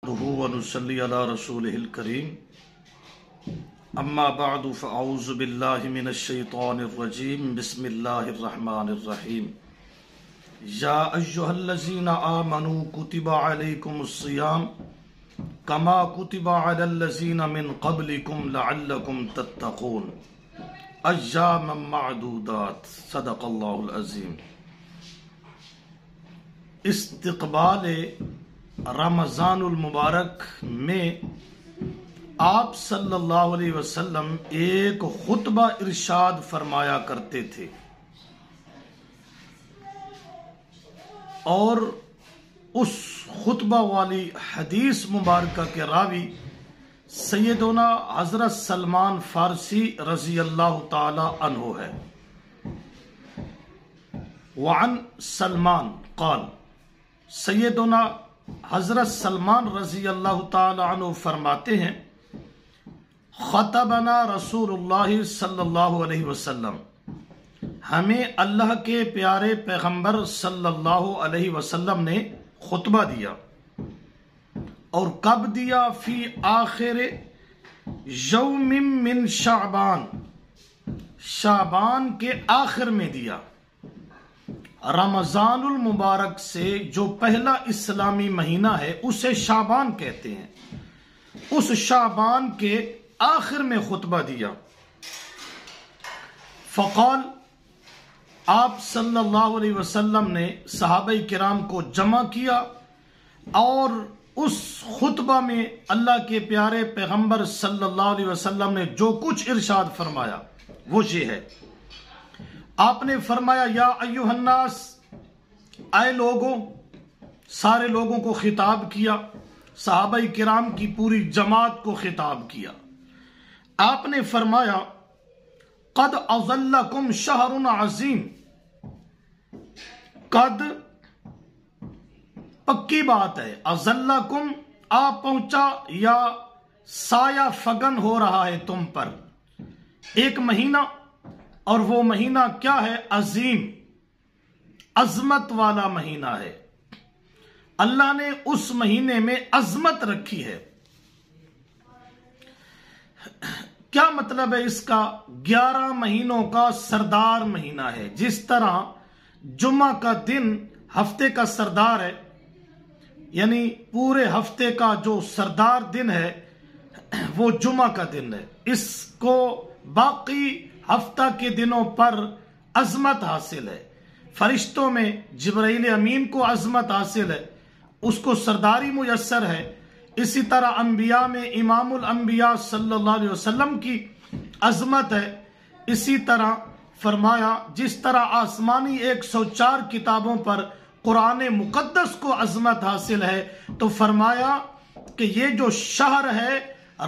نحمده ونصلي على رسوله الكريم اما بعد فاعوذ بالله من الشيطان الرجيم بسم الله الرحمن الرحيم يا ايها الذين آمنوا كتب عليكم الصيام كما كتب على الذين من قبلكم لعلكم تتقون ایاما معدودات صدق اللہ العظیم۔ استقبال رمضان المبارک میں آپ صلی اللہ علیہ وسلم ایک خطبہ ارشاد فرمایا کرتے تھے اور اس خطبہ والی حدیث مبارکہ کے راوی سیدنا حضرت سلمان فارسی رضی اللہ تعالی عنہ ہے۔ وعن سلمان قال، سیدنا حضرت سلمان رضی اللہ تعالی عنہ فرماتے ہیں، خطبنا رسول اللہ صلی اللہ علیہ وسلم، ہمیں اللہ کے پیارے پیغمبر صلی اللہ علیہ وسلم نے خطبہ دیا، اور کب دیا؟ فی آخر یوم من شعبان، شعبان کے آخر میں دیا۔ رمضان المبارک سے جو پہلا اسلامی مہینہ ہے اسے شعبان کہتے ہیں، اس شعبان کے آخر میں خطبہ دیا۔ فقال، آپ صلی اللہ علیہ وسلم نے صحابہ کرام کو جمع کیا اور اس خطبہ میں اللہ کے پیارے پیغمبر صلی اللہ علیہ وسلم نے جو کچھ ارشاد فرمایا وہ یہ ہے۔ آپ نے فرمایا، یا ایھا الناس، اے لوگوں، سارے لوگوں کو خطاب کیا، صحابہ کرام کی پوری جماعت کو خطاب کیا۔ آپ نے فرمایا، قد اظلکم شہر عظیم، قد پکی بات ہے، اظلکم آ پہنچا یا سایہ فگن ہو رہا ہے تم پر ایک مہینہ، اور وہ مہینہ کیا ہے؟ عظیم، عظمت والا مہینہ ہے۔ اللہ نے اس مہینے میں عظمت رکھی ہے۔ کیا مطلب ہے اس کا؟ 11 مہینوں کا سردار مہینہ ہے۔ جس طرح جمعہ کا دن ہفتے کا سردار ہے، یعنی پورے ہفتے کا جو سردار دن ہے وہ جمعہ کا دن ہے، اس کو باقی ہفتہ کے دنوں پر عظمت حاصل ہے۔ فرشتوں میں جبرائیل امین کو عظمت حاصل ہے، اس کو سرداری میسر ہے۔ اسی طرح انبیاء میں امام الانبیاء صلی اللہ علیہ وسلم کی عظمت ہے۔ اسی طرح فرمایا، جس طرح آسمانی 104 کتابوں پر قرآن مقدس کو عظمت حاصل ہے، تو فرمایا کہ یہ جو شہر ہے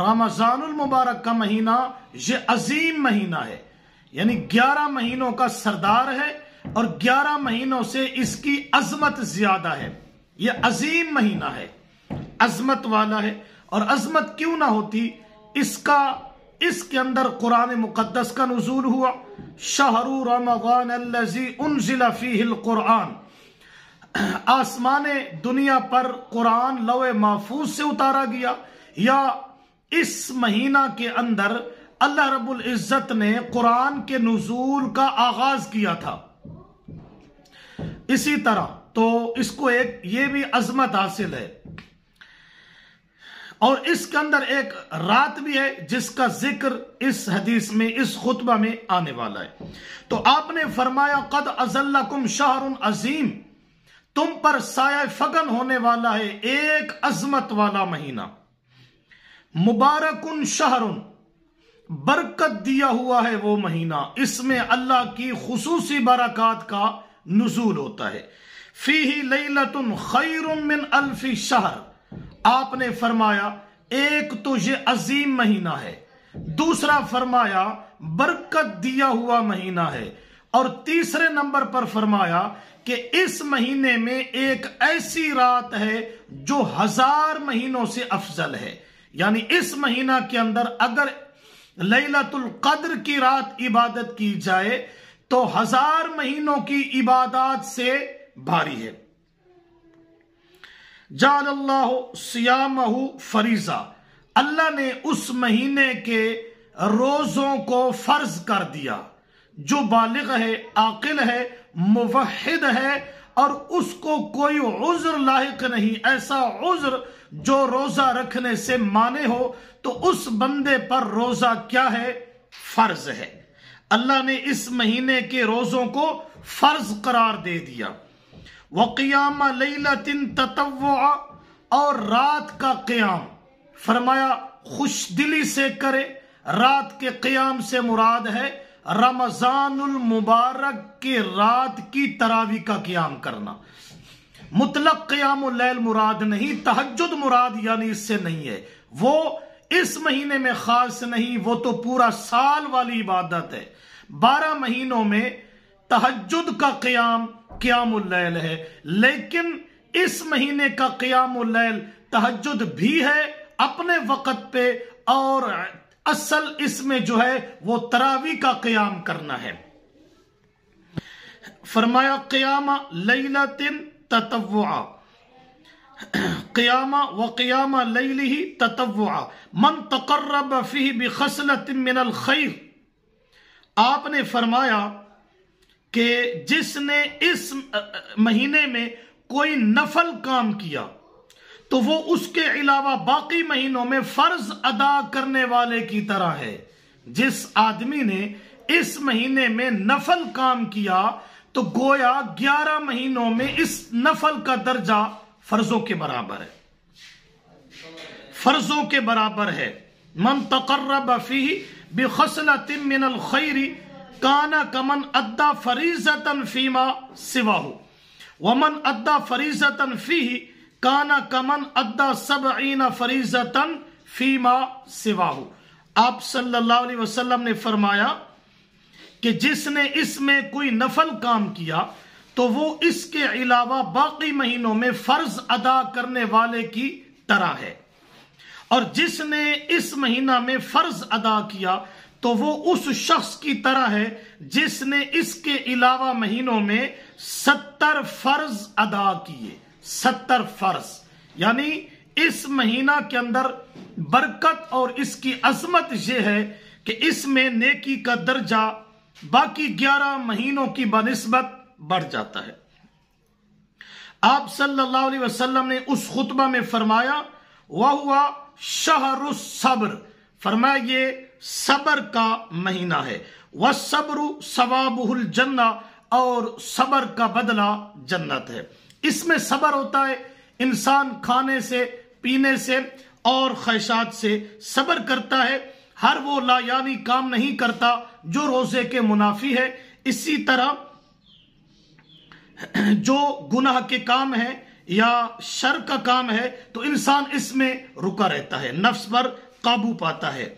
رمضان المبارک کا مہینہ، یہ عظیم مہینہ ہے، یعنی 11 مہینوں کا سردار ہے اور 11 مہینوں سے اس کی عظمت زیادہ ہے۔ یہ عظیم مہینہ ہے، عظمت والا ہے۔ اور عظمت کیوں نہ ہوتی؟ اس کے اندر قرآن مقدس کا نزول ہوا، شہر رمضان الذی انزل فیہ القرآن، آسمان دنیا پر قرآن لوح محفوظ سے اتارا گیا، یا اس مہینہ کے اندر اللہ رب العزت نے قرآن کے نزول کا آغاز کیا تھا۔ اسی طرح تو اس کو یہ بھی عظمت حاصل ہے، اور اس کے اندر ایک رات بھی ہے جس کا ذکر اس حدیث میں، اس خطبہ میں آنے والا ہے۔ تو آپ نے فرمایا، قد اظلکم شہر عظیم، تم پر سایہ فگن ہونے والا ہے ایک عظمت والا مہینہ، مبارکن شہر، برکت دیا ہوا ہے وہ مہینہ، اس میں اللہ کی خصوصی برکات کا نزول ہوتا ہے۔ فیہ لیلۃ خیر من الف شہر، آپ نے فرمایا ایک تو یہ عظیم مہینہ ہے، دوسرا فرمایا برکت دیا ہوا مہینہ ہے، اور تیسرے نمبر پر فرمایا کہ اس مہینے میں ایک ایسی رات ہے جو 1000 مہینوں سے افضل ہے۔ یعنی اس مہینہ کے اندر اگر لیلۃ القدر کی رات عبادت کی جائے تو 1000 مہینوں کی عبادات سے بھاری ہے۔ جعل اللہ صیامہ فریضہ، اللہ نے اس مہینے کے روزوں کو فرض کر دیا۔ جو بالغ ہے، عاقل ہے، موحد ہے اور اس کو کوئی عذر لاحق نہیں، ایسا عذر جو روزہ رکھنے سے مانے ہو، تو اس بندے پر روزہ کیا ہے؟ فرض ہے۔ اللہ نے اس مہینے کے روزوں کو فرض قرار دے دیا۔ وقیام لیلۃ تطوع، اور رات کا قیام، فرمایا خوش دلی سے کرے۔ رات کے قیام سے مراد ہے رمضان المبارک کی رات کی تراویح کا قیام کرنا۔ مطلق قیام اللیل مراد نہیں، تہجد مراد یعنی اس سے نہیں ہے، وہ اس مہینے میں خاص نہیں، وہ تو پورا سال والی عبادت ہے۔ 12 مہینوں میں تہجد کا قیام اللیل ہے، لیکن اس مہینے کا قیام اللیل تہجد بھی ہے اپنے وقت پہ، اور اصل اس میں جو ہے وہ تراویح کا قیام کرنا ہے۔ فرمایا قیام لیلۃ تطوعا، قیام وقیام لیلہ تطوعا من تقرب فیہ بخصلۃ من الخیر۔ آپ نے فرمایا کہ جس نے اس مہینے میں کوئی نفل کام کیا تو وہ اس کے علاوہ باقی مہینوں میں فرض ادا کرنے والے کی طرح ہے۔ جس آدمی نے اس مہینے میں نفل کام کیا تو گویا 11 مہینوں میں اس نفل کا درجہ فرضوں کے برابر ہے، فرضوں کے برابر ہے۔ من تقرب فیہ بخصلۃ من الخیر کان کمن ادى فریضۃ فیما سواہ، ومن ادى فریضۃ فیہ کان کمن ادى 70 فریضۃ فیما سواہ۔ آپ صلی اللہ علیہ وسلم نے فرمایا کہ جس نے اس میں کوئی نفل کام کیا تو وہ اس کے علاوہ باقی مہینوں میں فرض ادا کرنے والے کی طرح ہے، اور جس نے اس مہینہ میں فرض ادا کیا تو وہ اس شخص کی طرح ہے جس نے اس کے علاوہ مہینوں میں 70 فرض ادا کیے۔ 70 فرض، یعنی اس مہینہ کے اندر برکت اور اس کی عظمت یہ ہے کہ اس میں نیکی کا درجہ باقی 11 مہینوں کی بنسبت بڑھ جاتا ہے۔ آپ صلی اللہ علیہ وسلم نے اس خطبہ میں فرمایا وَهُوَ شَهْرُ الصَّبْرِ، فرمایا یہ صبر کا مہینہ ہے۔ وَالصَّبْرُ ثَوَابُهُ الْجَنَّةُ، اور صبر کا بدلہ جنت ہے۔ اس میں صبر ہوتا ہے، انسان کھانے سے، پینے سے اور خواہشات سے صبر کرتا ہے، ہر وہ لا یعنی کام نہیں کرتا جو روزے کے منافی ہے۔ اسی طرح جو گناہ کے کام ہے یا شر کا کام ہے تو انسان اس میں رکا رہتا ہے، نفس پر قابو پاتا ہے،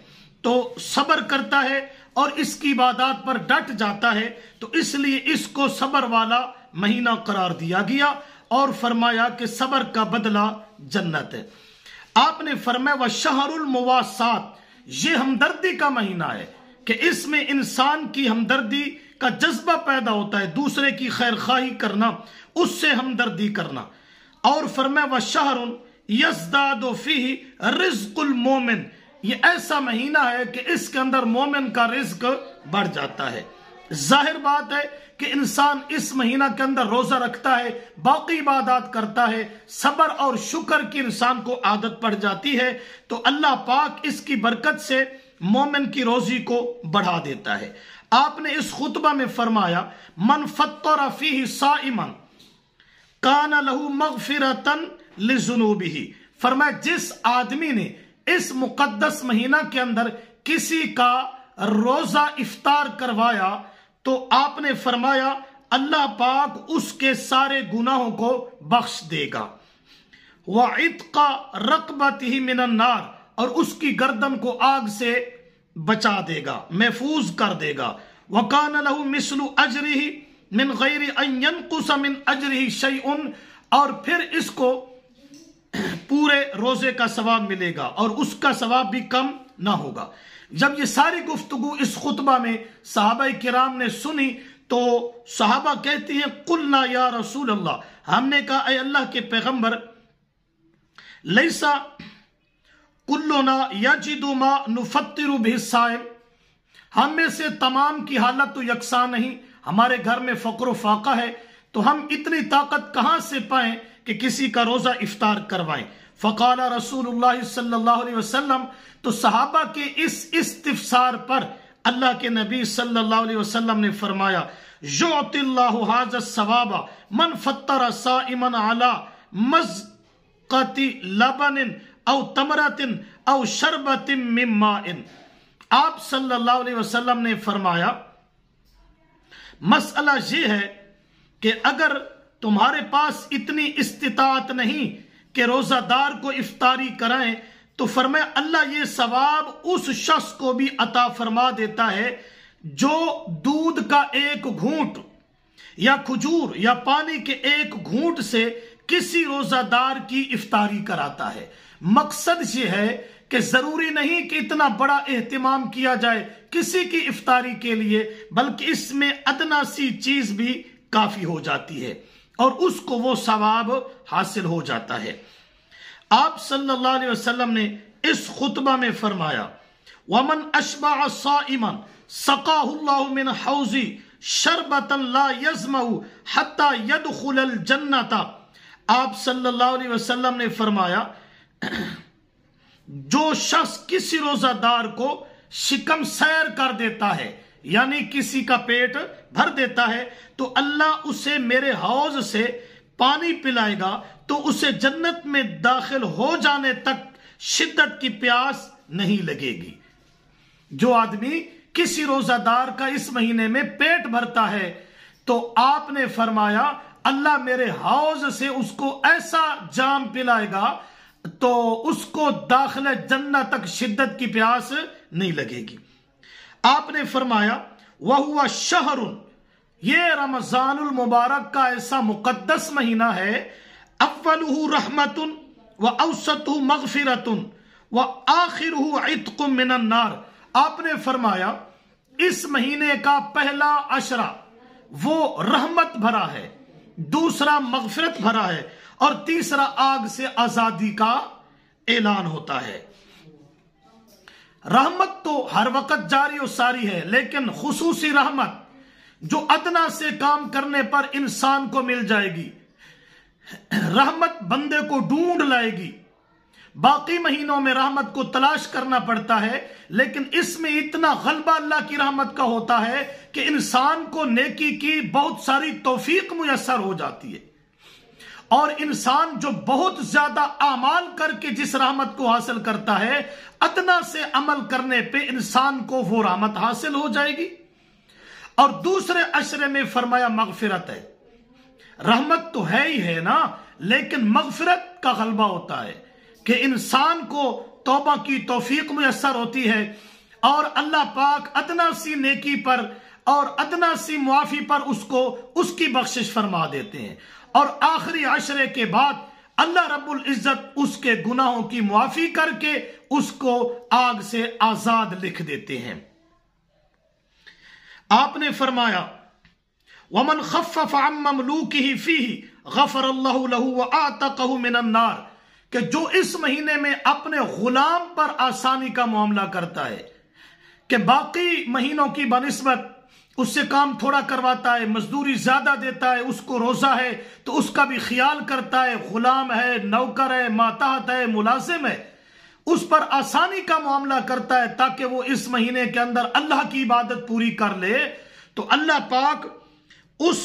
تو صبر کرتا ہے اور اس کی عبادات پر ڈٹ جاتا ہے، تو اس لیے اس کو صبر والا مہینہ قرار دیا گیا اور فرمایا کہ صبر کا بدلہ جنت ہے۔ آپ نے فرمایا وَشَهْرُ الْمُوَاسَاةِ، یہ ہمدردی کا مہینہ ہے کہ اس میں انسان کی ہمدردی کا جذبہ پیدا ہوتا ہے، دوسرے کی خیر خواہی کرنا، اس سے ہمدردی کرنا۔ اور فرمایا وَشَهْرٌ يَزْدَادُ فِيهِ رِزْقُ الْمُؤْمِنِ، یہ ایسا مہینہ ہے کہ اس کے اندر مومن کا رزق بڑھ جاتا ہے۔ ظاہر بات ہے کہ انسان اس مہینہ کے اندر روزہ رکھتا ہے، باقی عبادات کرتا ہے، صبر اور شکر کی انسان کو عادت پڑ جاتی ہے، تو اللہ پاک اس کی برکت سے مومن کی روزی کو بڑھا دیتا ہے۔ آپ نے اس خطبہ میں فرمایا من فطر فیہ صائما کان لہ مغفرۃ لذنوبہ، فرمایا جس آدمی نے اس مقدس مہینہ کے اندر کسی کا روزہ افطار کروایا تو آپ نے فرمایا اللہ پاک اس کے سارے گناہوں کو بخش دے گا۔ وَعِتْقَ رَقْبَتِهِ مِنَ النَّارِ، اور اس کی گردن کو آگ سے بچا دے گا، محفوظ کر دے گا۔ وَكَانَ لَهُ مِثْلُ أَجْرِهِ مِنْ غَيْرِ أَنْ يَنْقُصَ مِنْ أَجْرِهِ شَيْءٌ، اور پھر اس کو پورے روزے کا ثواب ملے گا اور اس کا ثواب بھی کم نہ ہوگا۔ جب یہ ساری گفتگو اس خطبہ میں صحابہ کرام نے سنی تو صحابہ کہتی ہیں قلنا یا رسول اللہ، ہم نے کہا اے اللہ کے پیغمبر لیسا کلنا یجدو ما نفطر بہ الصائم، ہم میں سے تمام کی حالت تو یکساں نہیں، ہمارے گھر میں فقر و فاقہ ہے، تو ہم اتنی طاقت کہاں سے پائیں کہ کسی کا روزہ افطار کروائیں۔ فقال رسول اللہ صلی اللہ علیہ وسلم، تو صحابہ کے اس استفسار پر اللہ کے نبی صلی اللہ علیہ وسلم نے فرمایا یعطی اللہ ھذا الثواب من فطر صائما علی مزقۃ لبن او تمرۃ او شربۃ من ماء۔ آپ صلی اللہ علیہ وسلم نے فرمایا مسئلہ یہ ہے کہ اگر تمہارے پاس اتنی استطاعت نہیں کہ روزہ دار کو افطاری کرائیں، تو فرمایا اللہ یہ ثواب اس شخص کو بھی عطا فرما دیتا ہے جو دودھ کا ایک گھونٹ یا کھجور یا پانی کے ایک گھونٹ سے کسی روزہ دار کی افطاری کراتا ہے۔ مقصد یہ ہے کہ ضروری نہیں کہ اتنا بڑا اہتمام کیا جائے کسی کی افطاری کے لیے، بلکہ اس میں ادنا سی چیز بھی کافی ہو جاتی ہے اور اس کو وہ ثواب حاصل ہو جاتا ہے۔ آپ صلی اللہ علیہ وسلم نے اس خطبہ میں فرمایا وَمَنْ أَشْبَعَ صَائِمًا سَقَاهُ اللَّهُ مِنْ حَوْزِ شَرْبَةً لَا يَزْمَعُ حَتَّى يَدْخُلَ الْجَنَّةَ۔ آپ صلی اللہ علیہ وسلم نے فرمایا جو شخص کسی روزہ دار کو شکم سیر کر دیتا ہے، یعنی کسی کا پیٹ بھر دیتا ہے، تو اللہ اسے میرے حوض سے پانی پلائے گا تو اسے جنت میں داخل ہو جانے تک شدت کی پیاس نہیں لگے گی۔ جو آدمی کسی روزہ دار کا اس مہینے میں پیٹ بھرتا ہے تو آپ نے فرمایا اللہ میرے حوض سے اس کو ایسا جام پلائے گا تو اس کو داخل جنت تک شدت کی پیاس نہیں لگے گی۔ آپ نے فرمایا وَهُوَ شَهْرٌ، یہ رمضان المبارک کا ایسا مقدس مہینہ ہے، اولہ رحمت واوسطہ مغفرت وآخرہ عتق من النار۔ آپ نے فرمایا اس مہینے کا پہلا عشرہ وہ رحمت بھرا ہے، دوسرا مغفرت بھرا ہے، اور تیسرا آگ سے آزادی کا اعلان ہوتا ہے۔ رحمت تو ہر وقت جاری و ساری ہے، لیکن خصوصی رحمت جو ادنا سے کام کرنے پر انسان کو مل جائے گی، رحمت بندے کو ڈھونڈ لائے گی۔ باقی مہینوں میں رحمت کو تلاش کرنا پڑتا ہے، لیکن اس میں اتنا غلبہ اللہ کی رحمت کا ہوتا ہے کہ انسان کو نیکی کی بہت ساری توفیق میسر ہو جاتی ہے، اور انسان جو بہت زیادہ اعمال کر کے جس رحمت کو حاصل کرتا ہے، ادنا سے عمل کرنے پہ انسان کو وہ رحمت حاصل ہو جائے گی۔ اور دوسرے عشرے میں فرمایا مغفرت ہے۔ رحمت تو ہے ہی ہے نا، لیکن مغفرت کا غلبہ ہوتا ہے کہ انسان کو توبہ کی توفیق میسر ہوتی ہے، اور اللہ پاک ادنا سی نیکی پر اور ادنا سی معافی پر اس کی بخشش فرما دیتے ہیں، اور آخری عشرے کے بعد اللہ رب العزت اس کے گناہوں کی معافی کر کے اس کو آگ سے آزاد لکھ دیتے ہیں۔ آپ نے فرمایا وَمَنْ خَفَّفَ عَنْ مَمْلُوكِهِ فِيهِ غَفَرَ اللَّهُ لَهُ وَآتَقَهُ مِنَ النَّارِ، کہ جو اس مہینے میں اپنے غلام پر آسانی کا معاملہ کرتا ہے، کہ باقی مہینوں کی بنسبت اس سے کام تھوڑا کرواتا ہے، مزدوری زیادہ دیتا ہے، اس کو روزہ ہے تو اس کا بھی خیال کرتا ہے، غلام ہے، نوکر ہے، ماتحت ہے، ملازم ہے، اس پر آسانی کا معاملہ کرتا ہے تاکہ وہ اس مہینے کے اندر اللہ کی عبادت پوری کر لے، تو اللہ پاک اس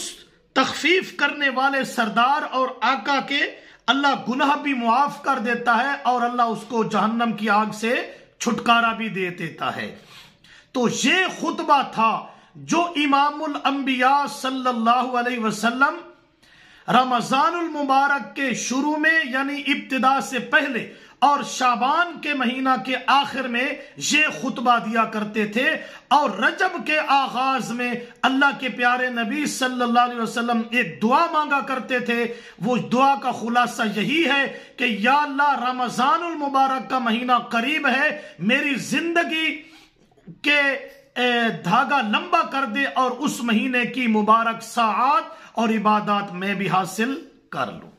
تخفیف کرنے والے سردار اور آقا کے اللہ گناہ بھی معاف کر دیتا ہے، اور اللہ اس کو جہنم کی آگ سے چھٹکارا بھی دے دیتا ہے۔ تو یہ خطبہ تھا جو امام الانبیاء صلی اللہ علیہ وسلم رمضان المبارک کے شروع میں یعنی ابتدا سے پہلے اور شعبان کے مہینہ کے آخر میں یہ خطبہ دیا کرتے تھے، اور رجب کے آغاز میں اللہ کے پیارے نبی صلی اللہ علیہ وسلم ایک دعا مانگا کرتے تھے۔ وہ دعا کا خلاصہ یہی ہے کہ یا اللہ رمضان المبارک کا مہینہ قریب ہے، میری زندگی کے دھاگا لمبا کر دے اور اس مہینے کی مبارک ساعات اور عبادات میں بھی حاصل کر لوں۔